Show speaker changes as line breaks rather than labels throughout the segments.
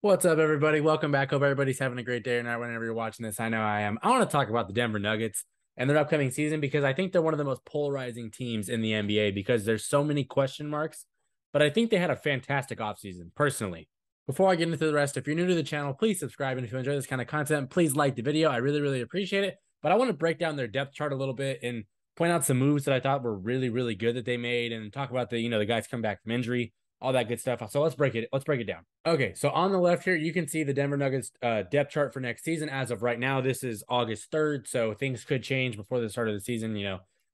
What's up, everybody? Welcome back. Hope everybody's having a great day or night whenever you're watching this. I know I am. I want to talk about the Denver Nuggets and their upcoming season because I think they're one of the most polarizing teams in the NBA because there's so many question marks. But I think they had a fantastic offseason, personally. Before I get into the rest, if you're new to the channel, please subscribe. And if you enjoy this kind of content, please like the video. I really, really appreciate it. But I want to break down their depth chart a little bit and point out some moves that I thought were really, really good that they made and talk about the guys come back from injury, all that good stuff. So let's break it down. Okay, so on the left here, you can see the Denver Nuggets depth chart for next season. As of right now, this is August 3rd, so things could change before the start of the season. We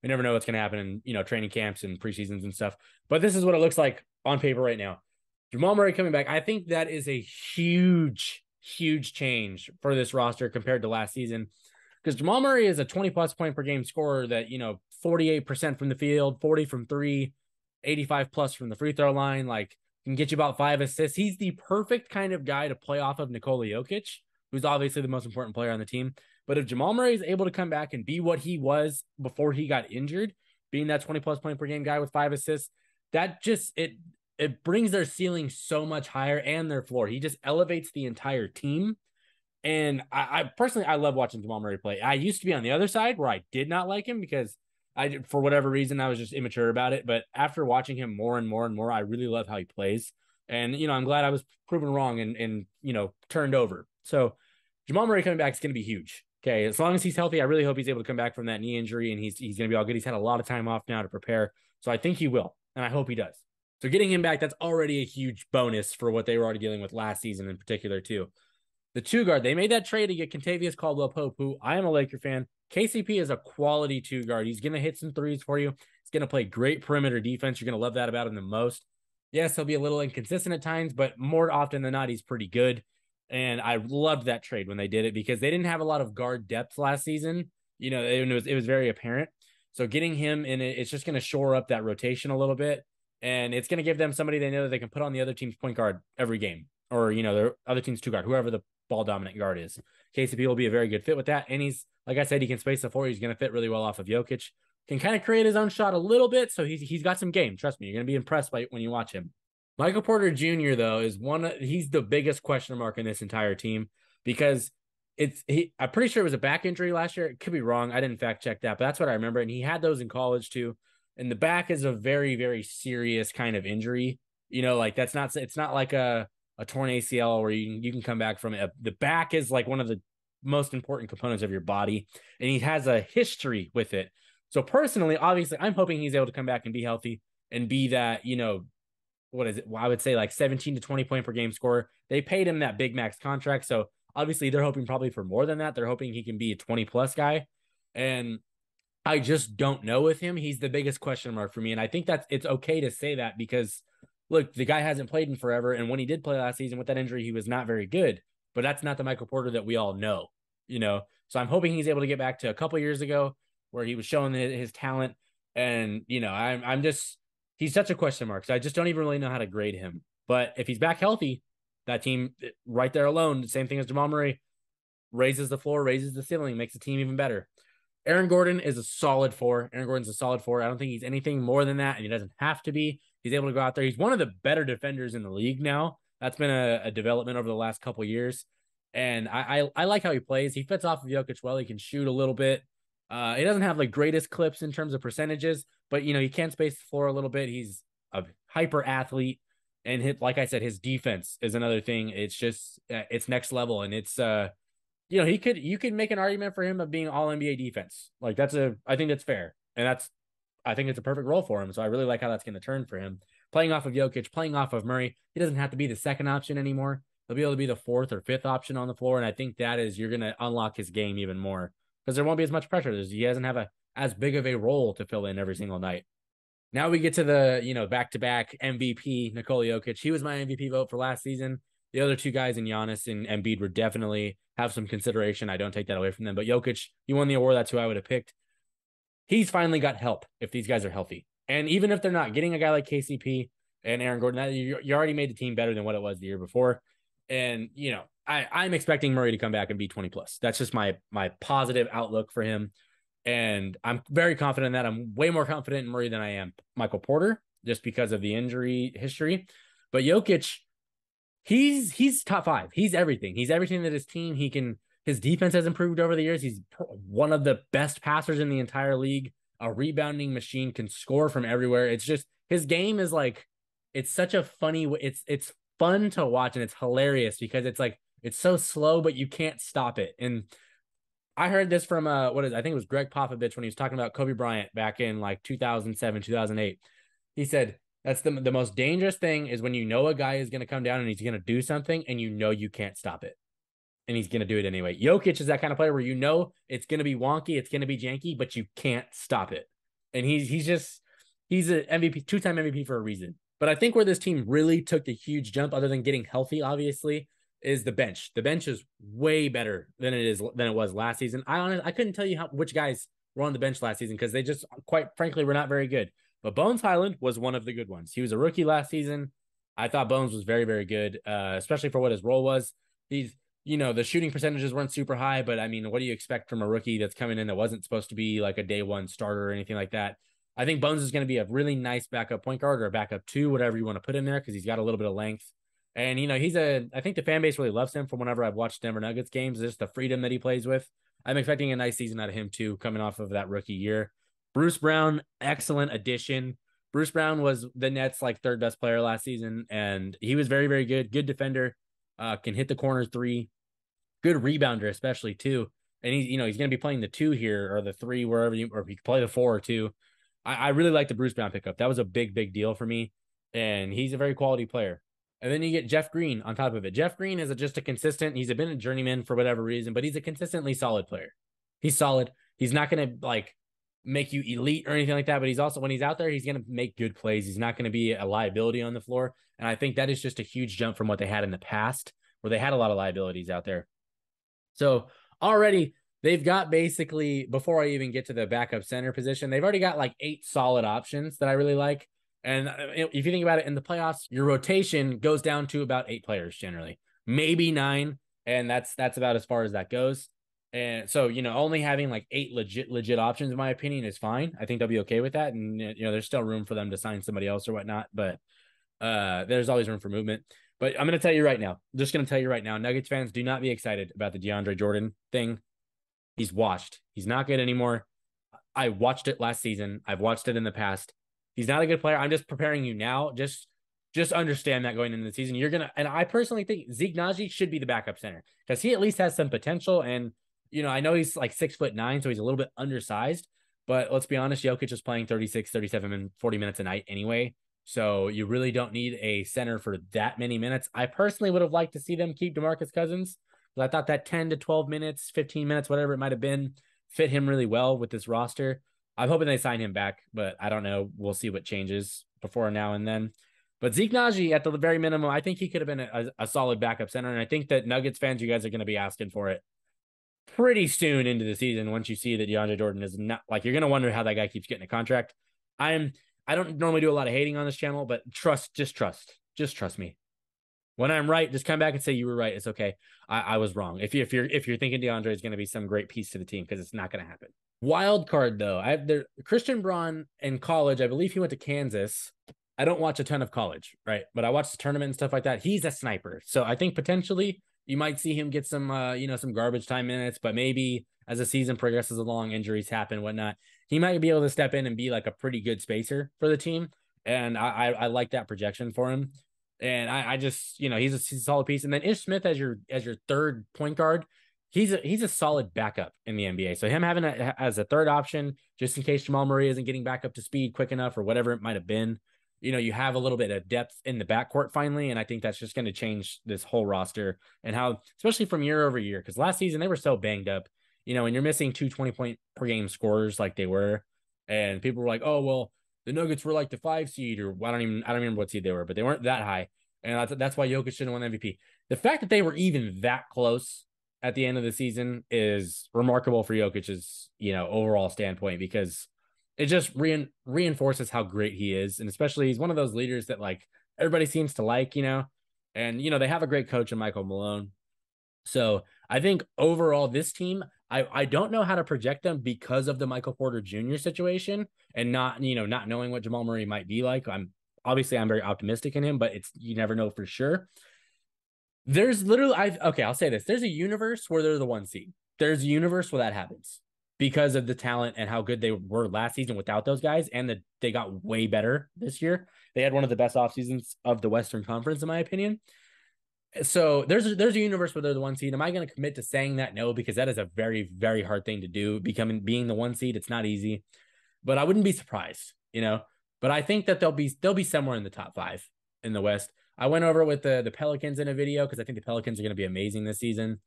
never know what's going to happen in training camps and preseasons and stuff. But this is what it looks like on paper right now. Jamal Murray coming back, I think that is a huge, huge change for this roster compared to last season. Because Jamal Murray is a 20 plus point per game scorer that, 48% from the field, 40 from three, 85 plus from the free throw line, like can get you about 5 assists. He's the perfect kind of guy to play off of Nikola Jokic, who's obviously the most important player on the team. But if Jamal Murray is able to come back and be what he was before he got injured, being that 20 plus point per game guy with 5 assists, that just it brings their ceiling so much higher and their floor. He just elevates the entire team. And I personally, I love watching Jamal Murray play. I used to be on the other side where I did not like him because for whatever reason, I was just immature about it. But after watching him more and more and more, I really love how he plays. And, I'm glad I was proven wrong and turned over. So Jamal Murray coming back is going to be huge. Okay. As long as he's healthy, I really hope he's able to come back from that knee injury and he's going to be all good. He's had a lot of time off now to prepare. So I think he will. And I hope he does. So getting him back, that's already a huge bonus for what they were already dealing with last season in particular, too. The two guard, they made that trade to get Kentavious Caldwell-Pope, who I am a Laker fan. KCP is a quality two guard. He's going to hit some threes for you. He's going to play great perimeter defense. You're going to love that about him the most. Yes, he'll be a little inconsistent at times, but more often than not, he's pretty good. And I loved that trade when they did it because they didn't have a lot of guard depth last season. It was very apparent. So getting him in it, it's just going to shore up that rotation a little bit. And it's going to give them somebody they know that they can put on the other team's point guard every game. Or, their other team's two guard, whoever the ball dominant guard is. KCP will be a very good fit with that. And he's, like I said, he can space the floor. He's going to fit really well off of Jokic. Can kind of create his own shot a little bit. So he's got some game. Trust me, you're going to be impressed by when you watch him. Michael Porter Jr., though, he's the biggest question mark in this entire team because I'm pretty sure it was a back injury last year. It could be wrong. I didn't fact check that, but that's what I remember. And he had those in college too. And the back is a very, very serious kind of injury. It's not like a torn ACL where you can come back from it. The back is like one of the most important components of your body, and he has a history with it. So personally, obviously, I'm hoping he's able to come back and be healthy and be that, what is it? Well, I would say like 17 to 20 point per game scorer. They paid him that big max contract. So obviously they're hoping probably for more than that. They're hoping he can be a 20 plus guy. And I just don't know with him. He's the biggest question mark for me. And I think it's okay to say that because look, the guy hasn't played in forever. And when he did play last season with that injury, he was not very good. But that's not the Michael Porter that we all know. So I'm hoping he's able to get back to a couple years ago where he was showing his talent. And, he's such a question mark. So I just don't even really know how to grade him. But if he's back healthy, that team right there alone, same thing as Jamal Murray, raises the floor, raises the ceiling, makes the team even better. Aaron Gordon is a solid four. Aaron Gordon's a solid four. I don't think he's anything more than that, and he doesn't have to be. He's able to go out there. He's one of the better defenders in the league now. That's been a development over the last couple of years. And I like how he plays. He fits off of Jokic well. He can shoot a little bit. He doesn't have the greatest clips in terms of percentages, but he can space the floor a little bit. He's a hyper athlete, and like I said, his defense is another thing. It's just it's next level, and it's you could make an argument for him of being all NBA defense. Like I think that's fair, and I think it's a perfect role for him. So I really like how that's going to turn for him. Playing off of Jokic, playing off of Murray, he doesn't have to be the second option anymore. He'll be able to be the fourth or fifth option on the floor, and I think you're going to unlock his game even more because there won't be as much pressure. He doesn't have as big of a role to fill in every single night. Now we get to the back-to-back MVP, Nikola Jokic. He was my MVP vote for last season. The other two guys in Giannis and Embiid were definitely have some consideration. I don't take that away from them. But Jokic, he won the award. That's who I would have picked. He's finally got help if these guys are healthy. And even if they're not, getting a guy like KCP and Aaron Gordon, you already made the team better than what it was the year before. And, I'm expecting Murray to come back and be 20 plus. That's just my positive outlook for him. And I'm very confident in that. I'm way more confident in Murray than I am Michael Porter just because of the injury history. But Jokic, He's top five. He's everything. He's everything that his team. His defense has improved over the years. He's one of the best passers in the entire league. A rebounding machine, can score from everywhere. It's just his game is like, it's such a funny. It's fun to watch and it's hilarious because it's like it's so slow, but you can't stop it. And I heard this from I think it was Greg Popovich when he was talking about Kobe Bryant back in like 2007, 2008. He said that's the most dangerous thing is when you know a guy is going to come down and he's going to do something and you know you can't stop it. And he's going to do it anyway. Jokic is that kind of player where you know it's going to be wonky, it's going to be janky, but you can't stop it. And he's an MVP, two-time MVP for a reason. But I think where this team really took the huge jump, other than getting healthy, obviously, is the bench. The bench is way better than it was last season. I couldn't tell you which guys were on the bench last season because they just, quite frankly, were not very good. But Bones Highland was one of the good ones. He was a rookie last season. I thought Bones was very, very good, especially for what his role was. The shooting percentages weren't super high, but I mean, what do you expect from a rookie that's coming in that wasn't supposed to be like a day one starter or anything like that? I think Bones is going to be a really nice backup point guard or a backup two, whatever you want to put in there, because he's got a little bit of length. And, I think the fan base really loves him from whenever I've watched Denver Nuggets games, just the freedom that he plays with. I'm expecting a nice season out of him too, coming off of that rookie year. Bruce Brown, excellent addition. Bruce Brown was the Nets' like third best player last season, and he was very, very good. Good defender, can hit the corner three, good rebounder, especially too. And he's going to be playing the two here or the three, or he can play the four or two. I really like the Bruce Brown pickup. That was a big, big deal for me. And he's a very quality player. And then you get Jeff Green on top of it. Jeff Green is just a consistent, he's been a journeyman for whatever reason, but he's a consistently solid player. He's solid. He's not going to like make you elite or anything like that, but he's also, when he's out there, he's going to make good plays. He's not going to be a liability on the floor. And I think that is just a huge jump from what they had in the past, where they had a lot of liabilities out there. So already they've got basically, before I even get to the backup center position, they've already got like 8 solid options that I really like. And if you think about it, in the playoffs, your rotation goes down to about 8 players generally, maybe 9. And that's about as far as that goes. And so, only having like 8 legit options, in my opinion, is fine. I think they'll be okay with that. And, there's still room for them to sign somebody else or whatnot, but there's always room for movement. But I'm going to tell you right now, Nuggets fans, do not be excited about the DeAndre Jordan thing. He's washed. He's not good anymore. I watched it last season. I've watched it in the past. He's not a good player. I'm just preparing you now. Just understand that going into the season, and I personally think Zeke Naji should be the backup center because he at least has some potential. And, I know he's like 6'9", so he's a little bit undersized, but let's be honest, Jokic is playing 36, 37, and 40 minutes a night anyway. So you really don't need a center for that many minutes. I personally would have liked to see them keep DeMarcus Cousins, but I thought that 10 to 12 minutes, 15 minutes, whatever it might have been, fit him really well with this roster. I'm hoping they sign him back, but I don't know. We'll see what changes before now and then. But Zeke Naji, at the very minimum, I think he could have been a solid backup center. And I think that Nuggets fans, you guys are going to be asking for it pretty soon into the season once you see that DeAndre Jordan is not, like, you're going to wonder how that guy keeps getting a contract. I don't normally do a lot of hating on this channel, but just trust me. When I'm right, just come back and say you were right. It's okay. I was wrong. If you're thinking DeAndre is going to be some great piece to the team, because it's not going to happen. Wild card though, Christian Braun in college, I believe he went to Kansas. I don't watch a ton of college, right? But I watch the tournament and stuff like that. He's a sniper, so I think potentially you might see him get some some garbage time minutes, but maybe as the season progresses along, injuries happen, whatnot, he might be able to step in and be like a pretty good spacer for the team. And I like that projection for him. And I just, he's a solid piece. And then Ish Smith as your third point guard, he's a solid backup in the NBA. So him having as a third option, just in case Jamal Murray isn't getting back up to speed quick enough or whatever it might have been, you have a little bit of depth in the backcourt finally. And I think that's just going to change this whole roster and how, especially from year over year, because last season they were so banged up, and you're missing 2 20-point per game scorers like they were. And people were like, oh, well, the Nuggets were like the 5 seed, or I don't remember what seed they were, but they weren't that high. And that's why Jokic shouldn't win MVP. The fact that they were even that close at the end of the season is remarkable for Jokic's, overall standpoint, because it just reinforces how great he is. And especially he's one of those leaders that like everybody seems to like, and, they have a great coach in Michael Malone. So I think overall this team, I don't know how to project them because of the Michael Porter Jr. situation and not knowing what Jamal Murray might be like. I'm very optimistic in him, but you never know for sure. There's literally, okay, I'll say this. There's a universe where they're the 1 seed. There's a universe where that happens because of the talent and how good they were last season without those guys, and that they got way better this year. They had one of the best off seasons of the Western Conference, in my opinion. So there's a universe where they're the 1 seed. Am I going to commit to saying that? No, because that is a very, very hard thing to do. Being the 1 seed, it's not easy, but I wouldn't be surprised, you know. But I think that they'll be somewhere in the top 5 in the West. I went over with the Pelicans in a video because I think the Pelicans are going to be amazing this season.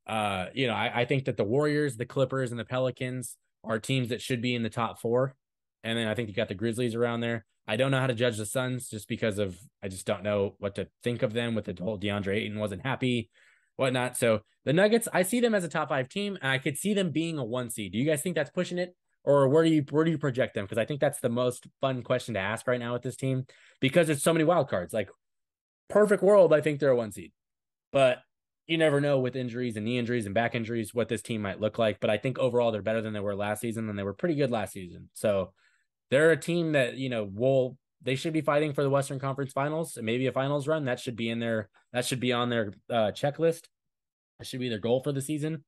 I think that the Warriors, the Clippers, and the Pelicans are teams that should be in the top 4. And then I think you got the Grizzlies around there. I don't know how to judge the Suns just because I just don't know what to think of them with the whole DeAndre Ayton wasn't happy, whatnot. So the Nuggets, I see them as a top 5 team, and I could see them being a 1 seed. Do you guys think that's pushing it? Or where do you project them? Because I think that's the most fun question to ask right now with this team because there's so many wild cards. Like perfect world, I think they're a 1 seed. But you never know with injuries and knee injuries and back injuries what this team might look like. But I think overall they're better than they were last season, and they were pretty good last season. So they're a team that, they should be fighting for the Western Conference Finals and maybe a finals run. That should be in there. That should be on their checklist. That should be their goal for the season.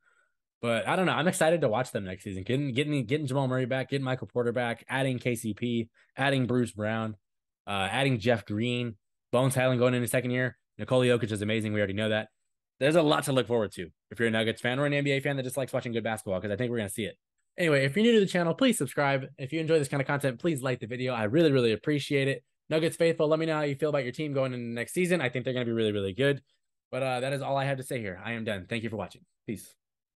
But I don't know. I'm excited to watch them next season. Getting Jamal Murray back, getting Michael Porter back, adding KCP, adding Bruce Brown, adding Jeff Green, Bones Highland going into second year. Nikola Jokic is amazing. We already know that. There's a lot to look forward to if you're a Nuggets fan or an NBA fan that just likes watching good basketball, because I think we're going to see it. Anyway, if you're new to the channel, please subscribe. If you enjoy this kind of content, please like the video. I really, really appreciate it. Nuggets faithful, let me know how you feel about your team going into the next season. I think they're going to be really, really good. But that is all I have to say here. I am done. Thank you for watching. Peace.